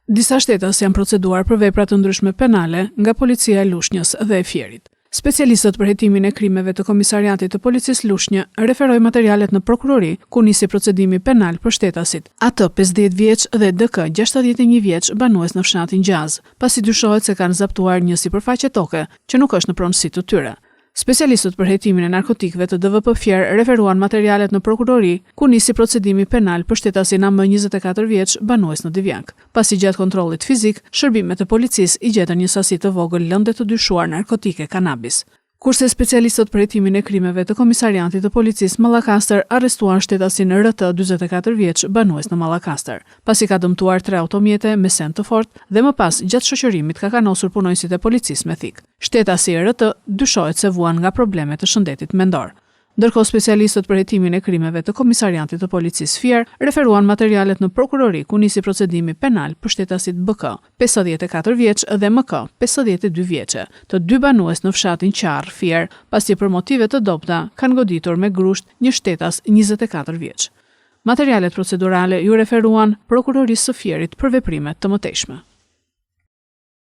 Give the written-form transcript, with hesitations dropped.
Disa shtetas janë proceduar për vepra të ndryshme penale nga policia e Lushnjës dhe e Fierit. Specialistët për hetimin e krimeve të Komisariatit të Policisë Lushnjë referojnë materialet në prokurori, ku nisi procedimi penal për shtetasit. Atë 50 vjeç dhe DK 61 vjeç banues në fshatin Gjaz, pasi dyshohet se kanë zaptuar një sipërfaqe toke që nuk është në pronësi të tyre. Specialistët për hetimin e narkotikëve të DVP Fier referuan materialet në prokurori, ku nisi procedimi penal për shtetasin AM 24 vjeç banues në Divjak. Pasi gjatë kontrollit fizik, shërbimet e policisë i gjetën një sasi të vogël lëndë të dyshuar narkotike kanabis. Kurse specialistët për hetimin e krimeve të Komisariatit të Policisë Mallakastër arrestuan shtetasin RT 44 vjeç banues në Mallakastër, pasi ka dëmtuar 3 automjete me sen të fortë dhe më pas gjatë shoqërimit ka kanosur punonjësit e policisë me thik. Shtetasi RT dyshohet se vuan nga probleme të shëndetit mendor. Ndërkohë specialistët për hetimin e krimeve të Komisariatit të Policisë Fier referuan materialet në prokurori, ku nisi procedimi penal për shtetasit BK 54 vjeç dhe MK 52 vjeçe, të dy banues në fshatin Qarr, Fier, pasi për motive të dobta kanë goditur me grusht një shtetas 24 vjeç. Materialet procedurale ju referuan prokurorisë së Fierit për veprimet të mëtejshme.